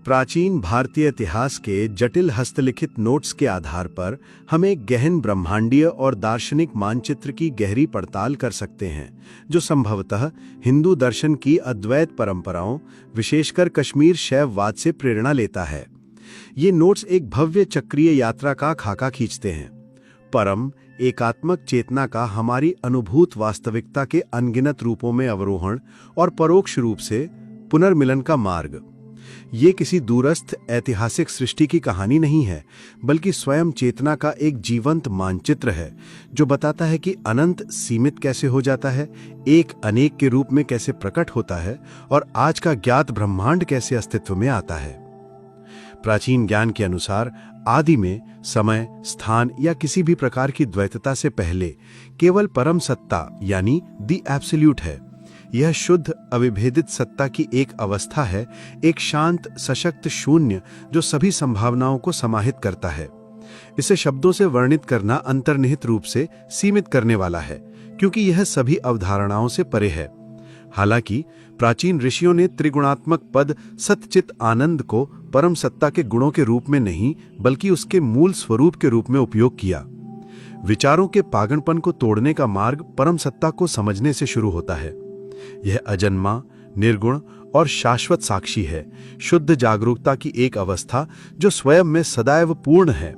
प्राचीन भारतीय इतिहास के जटिल हस्तलिखित नोट्स के आधार पर हम एक गहन ब्रह्मांडीय और दार्शनिक मानचित्र की गहरी पड़ताल कर सकते हैं, जो संभवतः हिंदू दर्शन की अद्वैत परंपराओं, विशेषकर कश्मीर शैववाद से प्रेरणा लेता है। ये नोट्स एक भव्य चक्रीय यात्रा का खाका खींचते हैं। परम एकात्मक चेतना का हमारी अनुभूत वास्तविकता के अनगिनत रूपों में अवरोहण और परोक्ष रूप से पुनर्मिलन का मार्ग। ये किसी दूरस्थ ऐतिहासिक सृष्टि की कहानी नहीं है, बल्कि स्वयं चेतना का एक जीवंत मानचित्र है, जो बताता है कि अनंत सीमित कैसे हो जाता है, एक अनेक के रूप में कैसे प्रकट होता है और आज का ज्ञात ब्रह्मांड कैसे अस्तित्व में आता है। प्राचीन ज्ञान के अनुसार आदि में समय, स्थान या किसी भी प्रकार की द्वैतता से पहले केवल परम सत्ता यानी द एब्सोल्यूट है। यह शुद्ध अविभेदित सत्ता की एक अवस्था है, एक शांत सशक्त शून्य जो सभी संभावनाओं को समाहित करता है। इसे शब्दों से वर्णित करना अंतर्निहित रूप से सीमित करने वाला है, क्योंकि यह सभी अवधारणाओं से परे है। हालांकि प्राचीन ऋषियों ने त्रिगुणात्मक पद सतचित आनंद को परम सत्ता के गुणों के रूप में नहीं, बल्कि उसके मूल स्वरूप के रूप में उपयोग किया। विचारों के पागलपन को तोड़ने का मार्ग परम सत्ता को समझने से शुरू होता है। यह अजन्मा, निर्गुण और शाश्वत साक्षी है, शुद्ध जागरूकता की एक अवस्था जो स्वयं में सदैव पूर्ण है।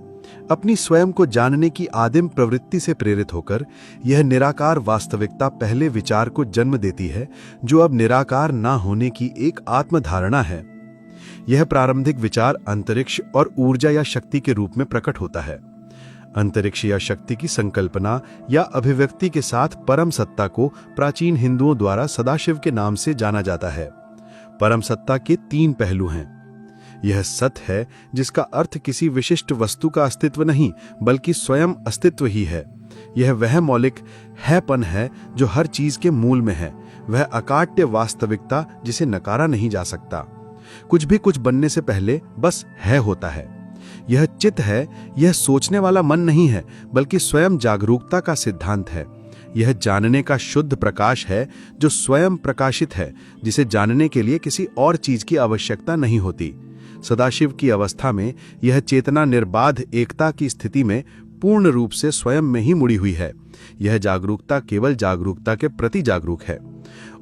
अपनी स्वयं को जानने की आदिम प्रवृत्ति से प्रेरित होकर यह निराकार वास्तविकता पहले विचार को जन्म देती है, जो अब निराकार ना होने की एक आत्मधारणा है। यह प्रारंभिक विचार अंतरिक्ष और ऊर्जा या शक्ति के रूप में प्रकट होता है। अंतरिक्ष या शक्ति की संकल्पना या अभिव्यक्ति के साथ परम सत्ता को प्राचीन हिंदुओं द्वारा सदाशिव के नाम से जाना जाता है। परम सत्ता के तीन पहलू हैं। यह सत है, जिसका अर्थ किसी विशिष्ट वस्तु का अस्तित्व नहीं, बल्कि स्वयं अस्तित्व ही है। यह वह मौलिक हैपन है जो हर चीज के मूल में है, वह अकाट्य वास्तविकता जिसे नकारा नहीं जा सकता। कुछ भी कुछ बनने से पहले बस है होता है। यह चित्त है, यह सोचने वाला मन नहीं है, बल्कि स्वयं जागरूकता का सिद्धांत है। यह जानने का शुद्ध प्रकाश है, जो स्वयं प्रकाशित है, जिसे जानने के लिए किसी और चीज की आवश्यकता नहीं होती। सदाशिव की अवस्था में यह चेतना निर्बाध एकता की स्थिति में पूर्ण रूप से स्वयं में ही मुड़ी हुई है। यह जागरूकता केवल जागरूकता के प्रति जागरूक है,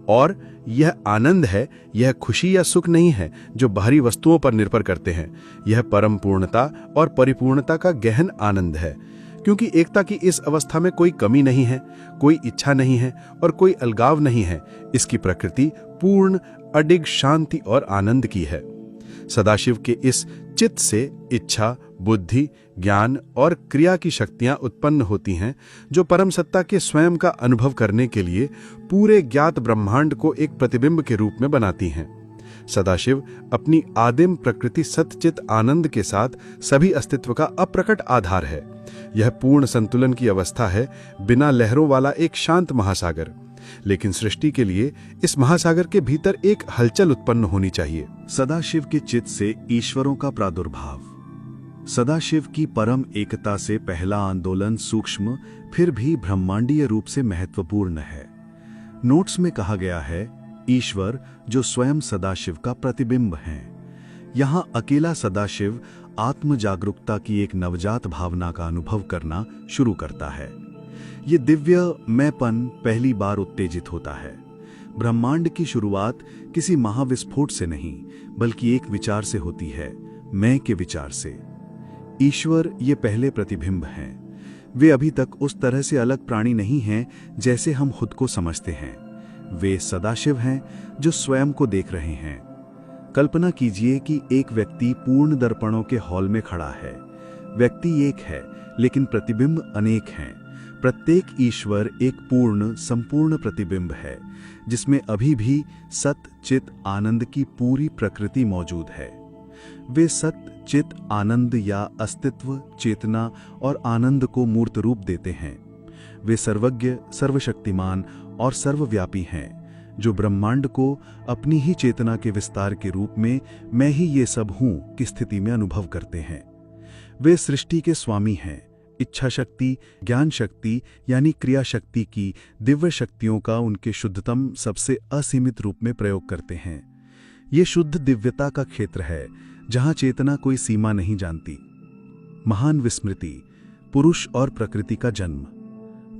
और यह आनंद है, यह खुशी या सुख नहीं है जो बाहरी वस्तुओं पर निर्भर करते हैं। यह परम पूर्णता और परिपूर्णता का गहन आनंद है, क्योंकि एकता की इस अवस्था में कोई कमी नहीं है, कोई इच्छा नहीं है और कोई अलगाव नहीं है। इसकी प्रकृति पूर्ण अडिग शांति और आनंद की है। सदाशिव के इस चित्त से इच्छा, बुद्धि, ज्ञान और क्रिया की शक्तियां उत्पन्न होती हैं, जो परम सत्ता के स्वयं का अनुभव करने के लिए पूरे ज्ञात ब्रह्मांड को एक प्रतिबिंब के रूप में बनाती हैं। सदाशिव अपनी आदिम प्रकृति सतचित आनंद के साथ सभी अस्तित्व का अप्रकट आधार है। यह पूर्ण संतुलन की अवस्था है, बिना लहरों वाला एक शांत महासागर। लेकिन सृष्टि के लिए इस महासागर के भीतर एक हलचल उत्पन्न होनी चाहिए। सदाशिव के चित्त से ईश्वरों का प्रादुर्भाव। सदाशिव की परम एकता से पहला आंदोलन सूक्ष्म फिर भी ब्रह्मांडीय रूप से महत्वपूर्ण है। नोट्स में कहा गया है, ईश्वर जो स्वयं सदाशिव का प्रतिबिंब हैं। यहां अकेला सदाशिव आत्म जागरूकता की एक नवजात भावना का अनुभव करना शुरू करता है। ये दिव्य मैंपन पहली बार उत्तेजित होता है। ब्रह्मांड की शुरुआत किसी महाविस्फोट से नहीं, बल्कि एक विचार से होती है, मैं के विचार से। ईश्वर ये पहले प्रतिबिंब हैं। वे अभी तक उस तरह से अलग प्राणी नहीं हैं जैसे हम खुद को समझते हैं। वे सदाशिव हैं जो स्वयं को देख रहे हैं। कल्पना कीजिए कि एक व्यक्ति पूर्ण दर्पणों के हॉल में खड़ा है। व्यक्ति एक है, लेकिन प्रतिबिंब अनेक हैं। प्रत्येक ईश्वर एक पूर्ण संपूर्ण प्रतिबिंब है, जिसमें अभी भी सत चित आनंद की पूरी प्रकृति मौजूद है। वे सत चित आनंद या अस्तित्व, चेतना और आनंद को मूर्त रूप देते हैं। वे सर्वज्ञ, सर्वशक्तिमान और सर्वव्यापी हैं, जो ब्रह्मांड को अपनी ही चेतना के विस्तार के रूप में मैं ही ये सब हूं की स्थिति में अनुभव करते हैं। वे सृष्टि के स्वामी हैं। इच्छा शक्ति, ज्ञान शक्ति यानी क्रिया शक्ति की दिव्य शक्तियों का उनके शुद्धतम सबसे असीमित रूप में प्रयोग करते हैं। ये शुद्ध दिव्यता का क्षेत्र है, जहां चेतना कोई सीमा नहीं जानती। महान विस्मृति, पुरुष और प्रकृति का जन्म।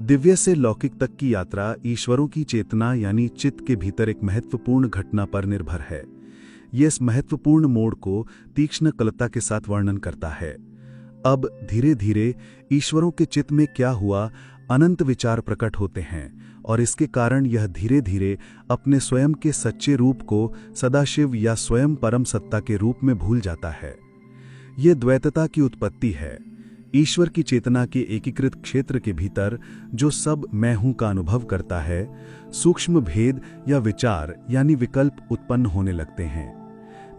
दिव्य से लौकिक तक की यात्रा ईश्वरों की चेतना यानी चित्त के भीतर एक महत्वपूर्ण घटना पर निर्भर है। ये इस महत्वपूर्ण मोड़ को तीक्ष्ण कलता के साथ वर्णन करता है। अब धीरे धीरे ईश्वरों के चित्त में क्या हुआ, अनंत विचार प्रकट होते हैं और इसके कारण यह धीरे धीरे अपने स्वयं के सच्चे रूप को सदाशिव या स्वयं परम सत्ता के रूप में भूल जाता है। ये द्वैतता की उत्पत्ति है। ईश्वर की चेतना के एकीकृत क्षेत्र के भीतर जो सब मैं हूं का अनुभव करता है, सूक्ष्म भेद या विचार यानी विकल्प उत्पन्न होने लगते हैं।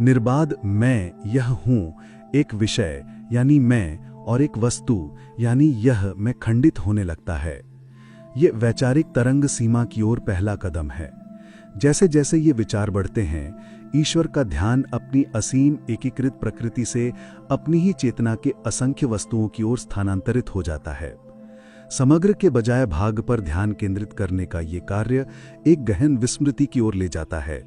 निर्बाध मैं यह हूं एक विषय यानी मैं और एक वस्तु यानी यह मैं खंडित होने लगता है। ये वैचारिक तरंग सीमा की ओर पहला कदम है। जैसे जैसे ये विचार बढ़ते हैं, ईश्वर का ध्यान अपनी असीम एकीकृत प्रकृति से अपनी ही चेतना के असंख्य वस्तुओं की ओर स्थानांतरित हो जाता है। समग्र के बजाय भाग पर ध्यान केंद्रित करने का ये कार्य एक गहन विस्मृति की ओर ले जाता है।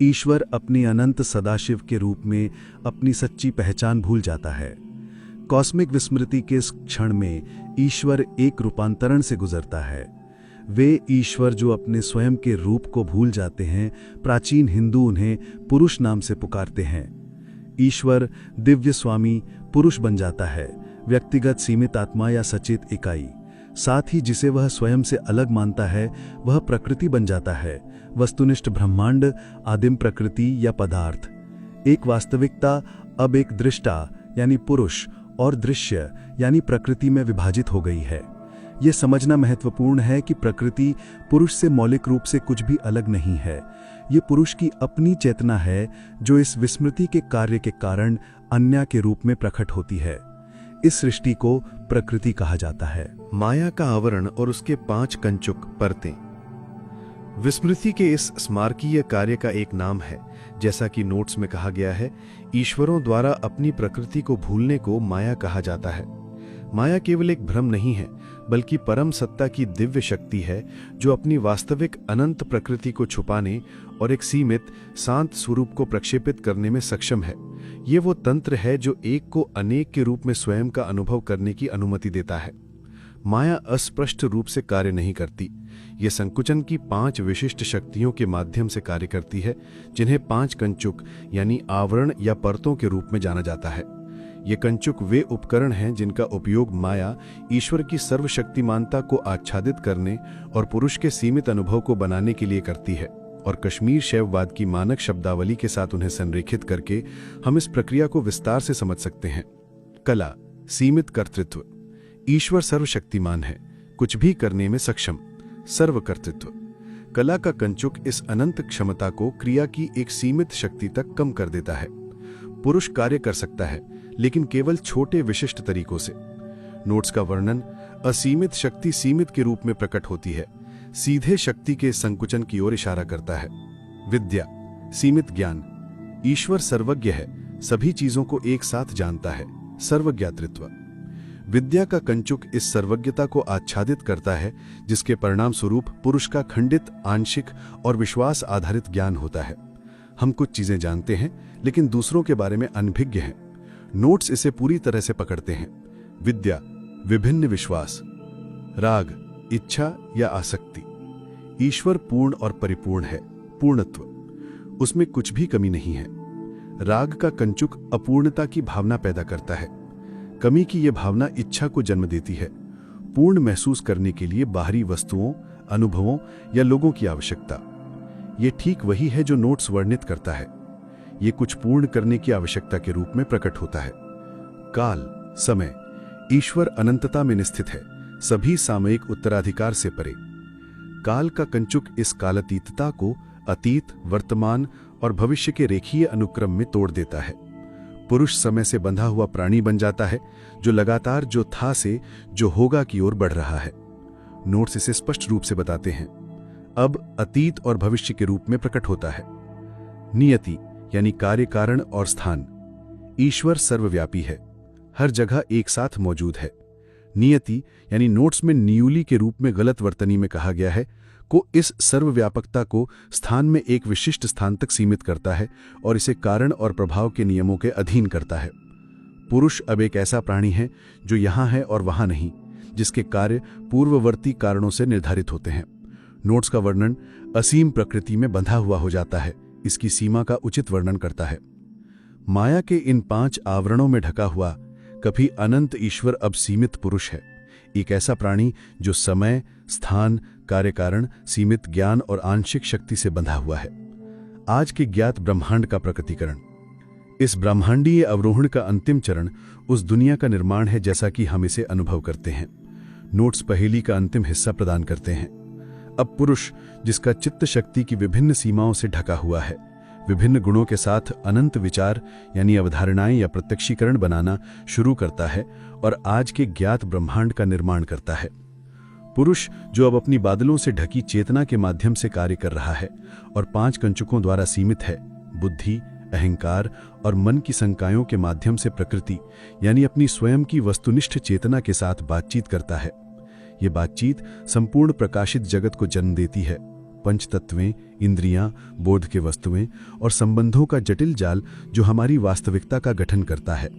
ईश्वर अपनी अनंत सदाशिव के रूप में अपनी सच्ची पहचान भूल जाता है। कॉस्मिक विस्मृति के इस क्षण में ईश्वर एक रूपांतरण से गुजरता है। वे ईश्वर जो अपने स्वयं के रूप को भूल जाते हैं, प्राचीन हिंदू उन्हें पुरुष नाम से पुकारते हैं। ईश्वर दिव्य स्वामी पुरुष बन जाता है, व्यक्तिगत सीमित आत्मा या सचेत इकाई। साथ ही जिसे वह स्वयं से अलग मानता है वह प्रकृति बन जाता है, वस्तुनिष्ठ ब्रह्मांड, आदिम प्रकृति या पदार्थ। एक वास्तविकता अब एक दृष्टा यानी पुरुष और दृश्य यानी प्रकृति में विभाजित हो गई है। यह समझना महत्वपूर्ण है कि प्रकृति पुरुष से मौलिक रूप से कुछ भी अलग नहीं है। ये पुरुष की अपनी चेतना है जो इस विस्मृति के कार्य के कारण अन्य के रूप में प्रकट होती है। इस सृष्टि को प्रकृति कहा जाता है। माया का आवरण और उसके 5 कंचुक परतें विस्मृति के इस स्मारकीय कार्य का एक नाम है। जैसा कि नोट्स में कहा गया है, ईश्वरों द्वारा अपनी प्रकृति को भूलने को माया कहा जाता है। माया केवल एक भ्रम नहीं है, बल्कि परम सत्ता की दिव्य शक्ति है जो अपनी वास्तविक अनंत प्रकृति को छुपाने और एक सीमित शांत स्वरूप को प्रक्षेपित करने में सक्षम है। ये वो तंत्र है जो एक को अनेक के रूप में स्वयं का अनुभव करने की अनुमति देता है। माया अस्पष्ट रूप से कार्य नहीं करती। ये संकुचन की 5 विशिष्ट शक्तियों के माध्यम से कार्य करती है, जिन्हें 5 कंचुक यानी आवरण या परतों के रूप में जाना जाता है। ये कंचुक वे उपकरण हैं जिनका उपयोग माया ईश्वर की सर्वशक्तिमानता को आच्छादित करने और पुरुष के सीमित अनुभव को बनाने के लिए करती है, और कश्मीर शैववाद की मानक शब्दावली के साथ उन्हें संरेखित करके हम इस प्रक्रिया को विस्तार से समझ सकते हैं। कला, सीमित कर्तृत्व। ईश्वर सर्वशक्तिमान है, कुछ भी करने में सक्षम, सर्वकर्तृत्व। कला का कंचुक इस अनंत क्षमता को क्रिया की एक सीमित शक्ति तक कम कर देता है। पुरुष कार्य कर सकता है, लेकिन केवल छोटे विशिष्ट तरीकों से। नोट्स का वर्णन असीमित शक्ति सीमित के रूप में प्रकट होती है, सीधे शक्ति के संकुचन की ओर इशारा करता है। विद्या, सीमित ज्ञान। ईश्वर सर्वज्ञ है, सभी चीजों को एक साथ जानता है, सर्वज्ञातृत्व। विद्या का कंचुक इस सर्वज्ञता को आच्छादित करता है, जिसके परिणाम स्वरूप पुरुष का खंडित, आंशिक और विश्वास आधारित ज्ञान होता है। हम कुछ चीजें जानते हैं, लेकिन दूसरों के बारे में अनभिज्ञ हैं। नोट्स इसे पूरी तरह से पकड़ते हैं। विद्या, विभिन्न विश्वास। राग, इच्छा या आसक्ति। ईश्वर पूर्ण और परिपूर्ण है, पूर्णत्व। उसमें कुछ भी कमी नहीं है। राग का कंचुक अपूर्णता की भावना पैदा करता है। कमी की यह भावना इच्छा को जन्म देती है, पूर्ण महसूस करने के लिए बाहरी वस्तुओं, अनुभवों या लोगों की आवश्यकता। यह ठीक वही है जो नोट्स वर्णित करता है। यह कुछ पूर्ण करने की आवश्यकता के रूप में प्रकट होता है। काल, समय। ईश्वर अनंतता में स्थित है, सभी सामयिक उत्तराधिकार से परे। काल का कंचुक इस कालातीतता को अतीत, वर्तमान और भविष्य के रेखीय अनुक्रम में तोड़ देता है। पुरुष समय से बंधा हुआ प्राणी बन जाता है, जो लगातार जो था से जो होगा की ओर बढ़ रहा है। नोट्स इसे स्पष्ट रूप से बताते हैं। अब अतीत और भविष्य के रूप में प्रकट होता है। नियति यानी कार्य, कारण और स्थान। ईश्वर सर्वव्यापी है, हर जगह एक साथ मौजूद है। नियति यानी नोट्स में नियुली के रूप में गलत वर्तनी में कहा गया है, को इस सर्वव्यापकता को स्थान में एक विशिष्ट स्थान तक सीमित करता है और इसे कारण और प्रभाव के नियमों के अधीन करता है। पुरुष अब एक ऐसा प्राणी है जो यहाँ है और वहाँ नहीं, जिसके कार्य पूर्ववर्ती कारणों से निर्धारित होते हैं। नोट्स का वर्णन असीम प्रकृति में बंधा हुआ हो जाता है, इसकी सीमा का उचित वर्णन करता है। माया के इन 5 आवरणों में ढका हुआ कभी अनंत ईश्वर अब सीमित पुरुष है, एक ऐसा प्राणी जो समय, स्थान, कार्यकारण, सीमित ज्ञान और आंशिक शक्ति से बंधा हुआ है। आज के ज्ञात ब्रह्मांड का प्रकटीकरण। इस ब्रह्मांडीय अवरोहण का अंतिम चरण उस दुनिया का निर्माण है जैसा कि हम इसे अनुभव करते हैं। नोट्स पहेली का अंतिम हिस्सा प्रदान करते हैं। अब पुरुष, जिसका चित्त शक्ति की विभिन्न सीमाओं से ढका हुआ है, विभिन्न गुणों के साथ अनंत विचार यानी अवधारणाएं या प्रत्यक्षीकरण बनाना शुरू करता है और आज के ज्ञात ब्रह्मांड का निर्माण करता है। पुरुष, जो अब अपनी बादलों से ढकी चेतना के माध्यम से कार्य कर रहा है और 5 कंचुकों द्वारा सीमित है, बुद्धि, अहंकार और मन की संकायों के माध्यम से प्रकृति यानी अपनी स्वयं की वस्तुनिष्ठ चेतना के साथ बातचीत करता है। ये बातचीत संपूर्ण प्रकाशित जगत को जन्म देती है। पंचतत्वें, इंद्रियां, बोध के वस्तुएं और संबंधों का जटिल जाल जो हमारी वास्तविकता का गठन करता है।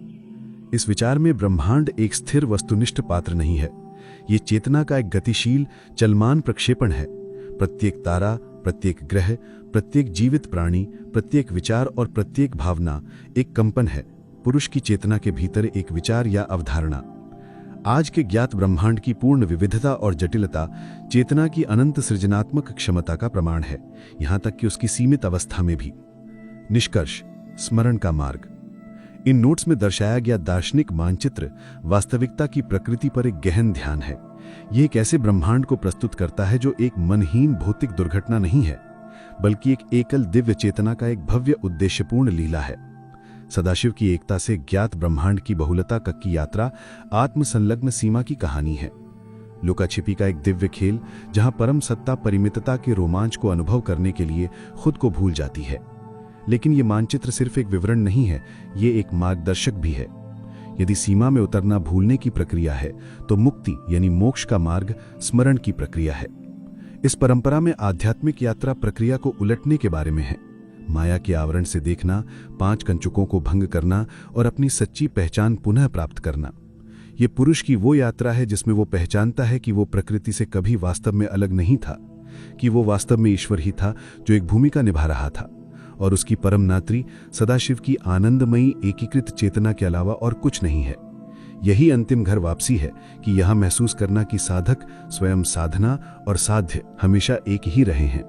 इस विचार में ब्रह्मांड एक स्थिर वस्तुनिष्ठ पात्र नहीं है, ये चेतना का एक गतिशील चलमान प्रक्षेपण है। प्रत्येक तारा, प्रत्येक ग्रह, प्रत्येक जीवित प्राणी, प्रत्येक विचार और प्रत्येक भावना एक कंपन है, पुरुष की चेतना के भीतर एक विचार या अवधारणा। आज के ज्ञात ब्रह्मांड की पूर्ण विविधता और जटिलता चेतना की अनंत सृजनात्मक क्षमता का प्रमाण है, यहां तक कि उसकी सीमित अवस्था में भी। निष्कर्ष, स्मरण का मार्ग। इन नोट्स में दर्शाया गया दार्शनिक मानचित्र वास्तविकता की प्रकृति पर एक गहन ध्यान है। यह एक ऐसे ब्रह्मांड को प्रस्तुत करता है जो एक मनहीन भौतिक दुर्घटना नहीं है, बल्कि एक एकल दिव्य चेतना का एक भव्य उद्देश्यपूर्ण लीला है। सदाशिव की एकता से ज्ञात ब्रह्मांड की बहुलता तक की यात्रा आत्मसंलग्न सीमा की कहानी है। लुका छिपी का एक दिव्य खेल जहां परम सत्ता परिमितता के रोमांच को अनुभव करने के लिए खुद को भूल जाती है। लेकिन ये मानचित्र सिर्फ एक विवरण नहीं है, ये एक मार्गदर्शक भी है। यदि सीमा में उतरना भूलने की प्रक्रिया है, तो मुक्ति यानी मोक्ष का मार्ग स्मरण की प्रक्रिया है। इस परंपरा में आध्यात्मिक यात्रा प्रक्रिया को उलटने के बारे में है। माया के आवरण से देखना, 5 कंचुकों को भंग करना और अपनी सच्ची पहचान पुनः प्राप्त करना। ये पुरुष की वो यात्रा है जिसमें वो पहचानता है कि वो प्रकृति से कभी वास्तव में अलग नहीं था, कि वो वास्तव में ईश्वर ही था जो एक भूमिका निभा रहा था और उसकी परम नात्री सदाशिव की आनंदमयी एकीकृत चेतना के अलावा और कुछ नहीं है। यही अंतिम घर वापसी है कि यह महसूस करना कि साधक, स्वयं साधना और साध्य हमेशा एक ही रहे हैं।